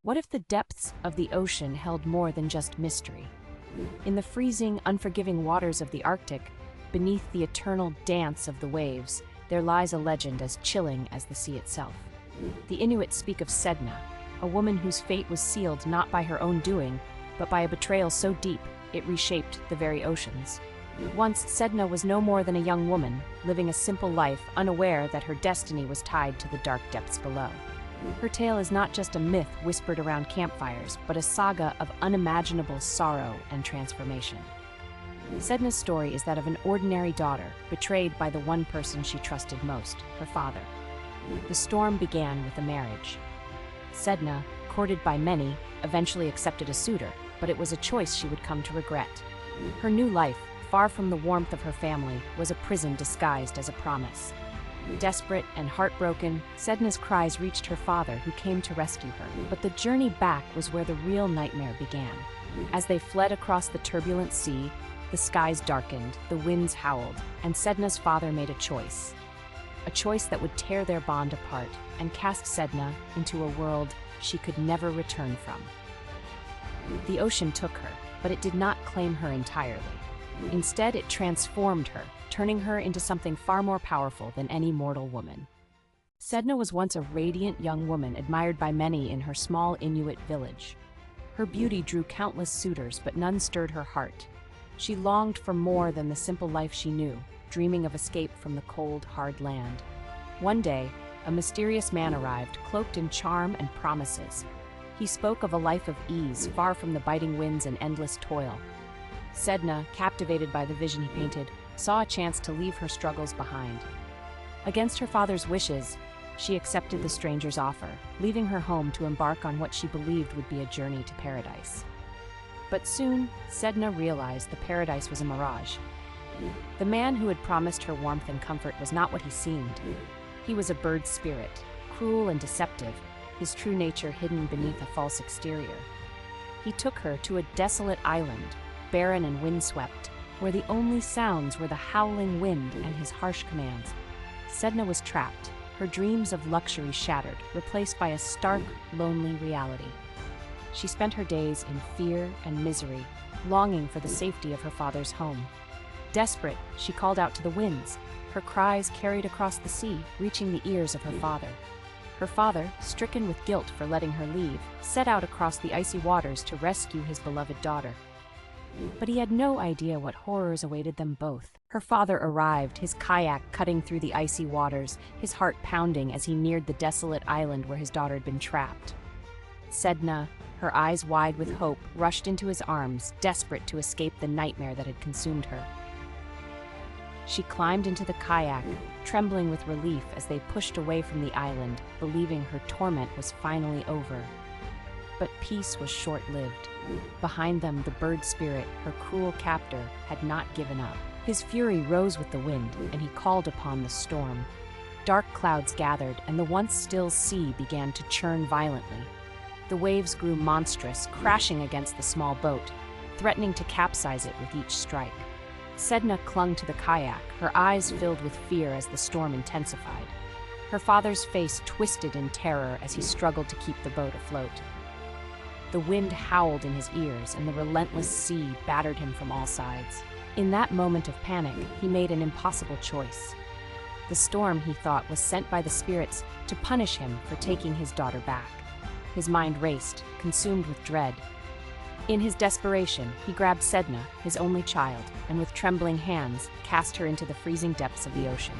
What if the depths of the ocean held more than just mystery? In the freezing, unforgiving waters of the Arctic, beneath the eternal dance of the waves, there lies a legend as chilling as the sea itself. The Inuit speak of Sedna, a woman whose fate was sealed not by her own doing, but by a betrayal so deep it reshaped the very oceans. Once, Sedna was no more than a young woman, living a simple life, unaware that her destiny was tied to the dark depths below. Her tale is not just a myth whispered around campfires, but a saga of unimaginable sorrow and transformation. Sedna's story is that of an ordinary daughter, betrayed by the one person she trusted most, her father. The storm began with a marriage. Sedna, courted by many, eventually accepted a suitor, but it was a choice she would come to regret. Her new life, far from the warmth of her family, was a prison disguised as a promise. Desperate and heartbroken, Sedna's cries reached her father, who came to rescue her. But the journey back was where the real nightmare began. As they fled across the turbulent sea, the skies darkened, the winds howled, and Sedna's father made a choice. A choice that would tear their bond apart and cast Sedna into a world she could never return from. The ocean took her, but it did not claim her entirely. Instead, it transformed her, turning her into something far more powerful than any mortal woman. Sedna was once a radiant young woman admired by many in her small Inuit village. Her beauty drew countless suitors, but none stirred her heart. She longed for more than the simple life she knew, dreaming of escape from the cold, hard land. One day, a mysterious man arrived, cloaked in charm and promises. He spoke of a life of ease, far from the biting winds and endless toil. Sedna, captivated by the vision he painted, saw a chance to leave her struggles behind. Against her father's wishes, she accepted the stranger's offer, leaving her home to embark on what she believed would be a journey to paradise. But soon, Sedna realized the paradise was a mirage. The man who had promised her warmth and comfort was not what he seemed. He was a bird spirit, cruel and deceptive, his true nature hidden beneath a false exterior. He took her to a desolate island, barren and windswept, where the only sounds were the howling wind and his harsh commands. Sedna was trapped, her dreams of luxury shattered, replaced by a stark, lonely reality. She spent her days in fear and misery, longing for the safety of her father's home. Desperate, she called out to the winds. Her cries carried across the sea, reaching the ears of her father. Her father, stricken with guilt for letting her leave, set out across the icy waters to rescue his beloved daughter. But he had no idea what horrors awaited them both. Her father arrived, his kayak cutting through the icy waters, his heart pounding as he neared the desolate island where his daughter had been trapped. Sedna, her eyes wide with hope, rushed into his arms, desperate to escape the nightmare that had consumed her. She climbed into the kayak, trembling with relief as they pushed away from the island, believing her torment was finally over. But peace was short-lived. Behind them, the bird spirit, her cruel captor, had not given up. His fury rose with the wind, and he called upon the storm. Dark clouds gathered, and the once still sea began to churn violently. The waves grew monstrous, crashing against the small boat, threatening to capsize it with each strike. Sedna clung to the kayak, her eyes filled with fear as the storm intensified. Her father's face twisted in terror as he struggled to keep the boat afloat. The wind howled in his ears, and the relentless sea battered him from all sides. In that moment of panic, he made an impossible choice. The storm, he thought, was sent by the spirits to punish him for taking his daughter back. His mind raced, consumed with dread. In his desperation, he grabbed Sedna, his only child, and with trembling hands, cast her into the freezing depths of the ocean.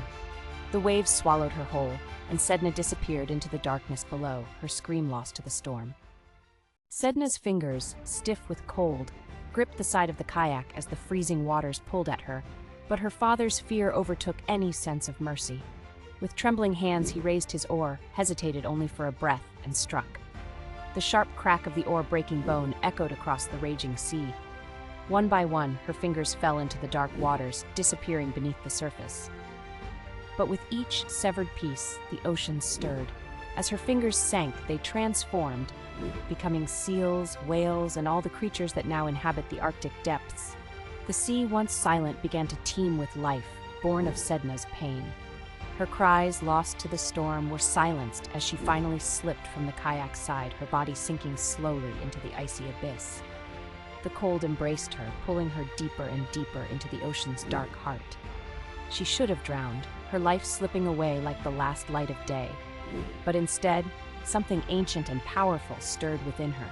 The waves swallowed her whole, and Sedna disappeared into the darkness below, her scream lost to the storm. Sedna's fingers, stiff with cold, gripped the side of the kayak as the freezing waters pulled at her, but her father's fear overtook any sense of mercy. With trembling hands, he raised his oar, hesitated only for a breath, and struck. The sharp crack of the oar breaking bone echoed across the raging sea. One by one, her fingers fell into the dark waters, disappearing beneath the surface. But with each severed piece, the ocean stirred. As her fingers sank, they transformed, becoming seals, whales, and all the creatures that now inhabit the Arctic depths. The sea, once silent, began to teem with life, born of Sedna's pain. Her cries, lost to the storm, were silenced as she finally slipped from the kayak's side, her body sinking slowly into the icy abyss. The cold embraced her, pulling her deeper and deeper into the ocean's dark heart. She should have drowned, her life slipping away like the last light of day. But instead, something ancient and powerful stirred within her.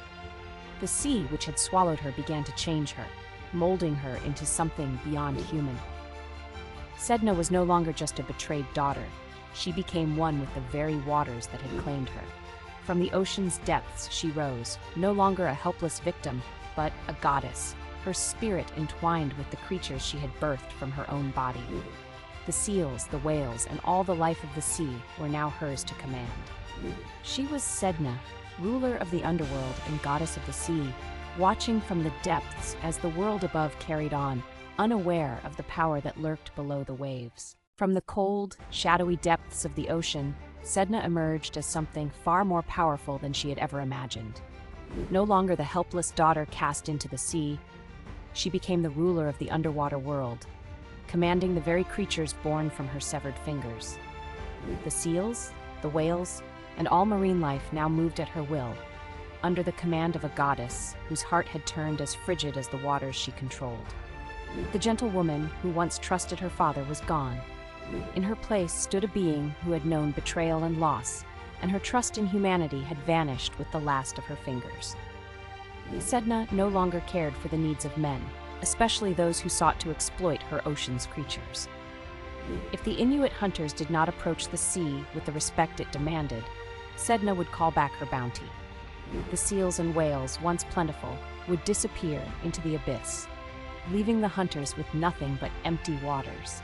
The sea, which had swallowed her, began to change her, molding her into something beyond human. Sedna was no longer just a betrayed daughter. She became one with the very waters that had claimed her. From the ocean's depths she rose, no longer a helpless victim, but a goddess, her spirit entwined with the creatures she had birthed from her own body. The seals, the whales, and all the life of the sea were now hers to command. She was Sedna, ruler of the underworld and goddess of the sea, watching from the depths as the world above carried on, unaware of the power that lurked below the waves. From the cold, shadowy depths of the ocean, Sedna emerged as something far more powerful than she had ever imagined. No longer the helpless daughter cast into the sea, she became the ruler of the underwater world, commanding the very creatures born from her severed fingers. The seals, the whales, and all marine life now moved at her will, under the command of a goddess whose heart had turned as frigid as the waters she controlled. The gentle woman who once trusted her father was gone. In her place stood a being who had known betrayal and loss, and her trust in humanity had vanished with the last of her fingers. Sedna no longer cared for the needs of men, especially those who sought to exploit her ocean's creatures. If the Inuit hunters did not approach the sea with the respect it demanded, Sedna would call back her bounty. The seals and whales, once plentiful, would disappear into the abyss, leaving the hunters with nothing but empty waters.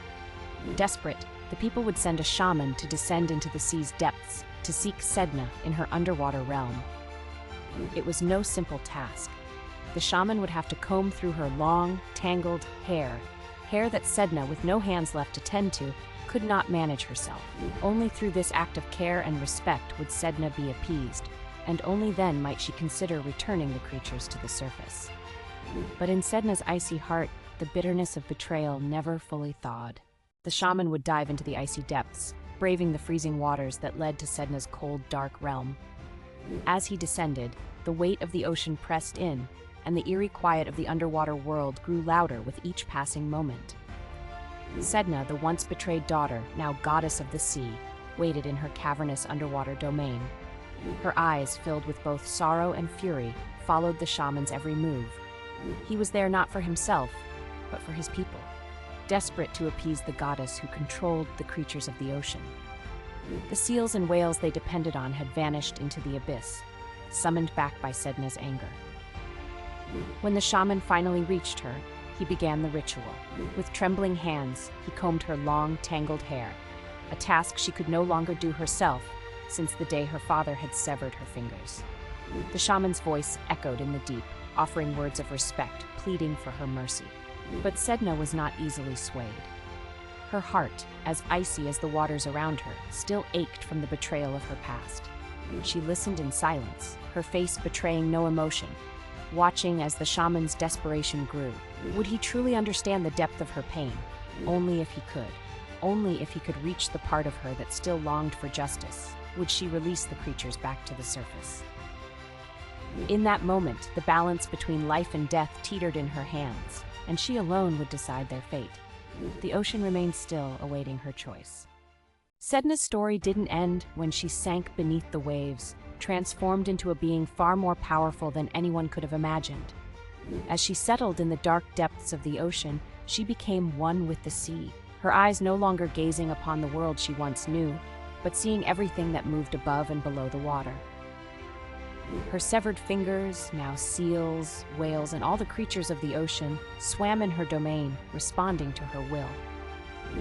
Desperate, the people would send a shaman to descend into the sea's depths to seek Sedna in her underwater realm. It was no simple task. The shaman would have to comb through her long, tangled hair that Sedna, with no hands left to tend to, could not manage herself. Only through this act of care and respect would Sedna be appeased, and only then might she consider returning the creatures to the surface. But in Sedna's icy heart, the bitterness of betrayal never fully thawed. The shaman would dive into the icy depths, braving the freezing waters that led to Sedna's cold, dark realm. As he descended, the weight of the ocean pressed in, and the eerie quiet of the underwater world grew louder with each passing moment. Sedna, the once betrayed daughter, now goddess of the sea, waited in her cavernous underwater domain. Her eyes, filled with both sorrow and fury, followed the shaman's every move. He was there not for himself, but for his people, desperate to appease the goddess who controlled the creatures of the ocean. The seals and whales they depended on had vanished into the abyss, summoned back by Sedna's anger. When the shaman finally reached her, he began the ritual. With trembling hands, he combed her long, tangled hair, a task she could no longer do herself since the day her father had severed her fingers. The shaman's voice echoed in the deep, offering words of respect, pleading for her mercy. But Sedna was not easily swayed. Her heart, as icy as the waters around her, still ached from the betrayal of her past. She listened in silence, her face betraying no emotion, watching as the shaman's desperation grew. Would he truly understand the depth of her pain? Only if he could. Only if he could reach the part of her that still longed for justice, would she release the creatures back to the surface. In that moment, the balance between life and death teetered in her hands, and she alone would decide their fate. The ocean remained still, awaiting her choice. Sedna's story didn't end when she sank beneath the waves, transformed into a being far more powerful than anyone could have imagined. As she settled in the dark depths of the ocean, she became one with the sea, her eyes no longer gazing upon the world she once knew, but seeing everything that moved above and below the water. Her severed fingers, now seals, whales, and all the creatures of the ocean, swam in her domain, responding to her will.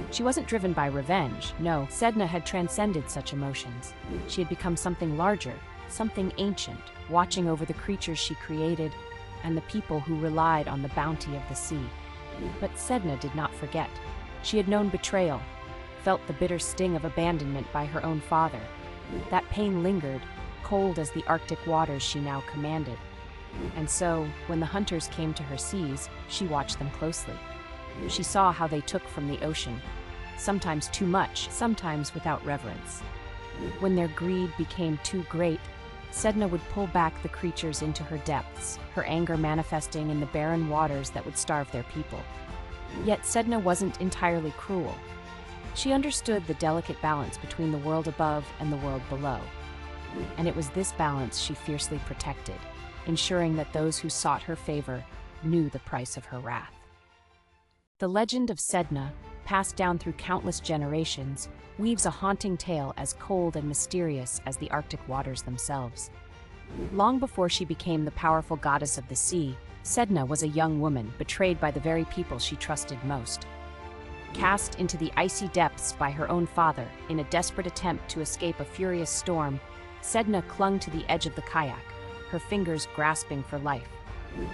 She wasn't driven by revenge. No, Sedna had transcended such emotions. She had become something larger, something ancient, watching over the creatures she created and the people who relied on the bounty of the sea. But Sedna did not forget. She had known betrayal, felt the bitter sting of abandonment by her own father. That pain lingered, cold as the Arctic waters she now commanded. And so, when the hunters came to her seas, she watched them closely. She saw how they took from the ocean, sometimes too much, sometimes without reverence. When their greed became too great, Sedna would pull back the creatures into her depths, her anger manifesting in the barren waters that would starve their people. Yet Sedna wasn't entirely cruel. She understood the delicate balance between the world above and the world below. And it was this balance she fiercely protected, ensuring that those who sought her favor knew the price of her wrath. The legend of Sedna, passed down through countless generations, weaves a haunting tale as cold and mysterious as the Arctic waters themselves. Long before she became the powerful goddess of the sea, Sedna was a young woman betrayed by the very people she trusted most. Cast into the icy depths by her own father in a desperate attempt to escape a furious storm, Sedna clung to the edge of the kayak, her fingers grasping for life.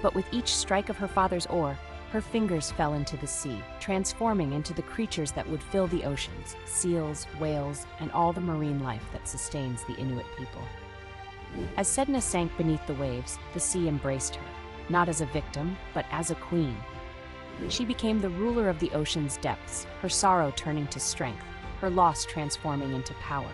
But with each strike of her father's oar, her fingers fell into the sea, transforming into the creatures that would fill the oceans, seals, whales, and all the marine life that sustains the Inuit people. As Sedna sank beneath the waves, the sea embraced her, not as a victim, but as a queen. She became the ruler of the ocean's depths, her sorrow turning to strength, her loss transforming into power.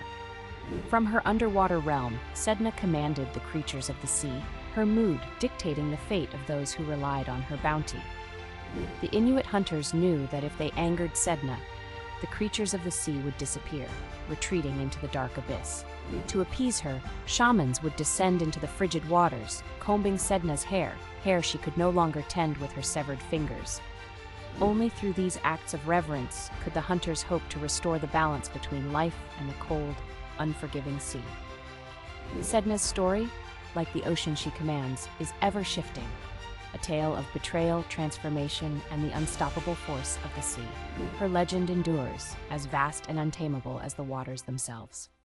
From her underwater realm, Sedna commanded the creatures of the sea, her mood dictating the fate of those who relied on her bounty. The Inuit hunters knew that if they angered Sedna, the creatures of the sea would disappear, retreating into the dark abyss. To appease her, shamans would descend into the frigid waters, combing Sedna's hair she could no longer tend with her severed fingers. Only through these acts of reverence could the hunters hope to restore the balance between life and the cold, unforgiving sea. Sedna's story, like the ocean she commands, is ever-shifting, a tale of betrayal, transformation, and the unstoppable force of the sea. Her legend endures, as vast and untamable as the waters themselves.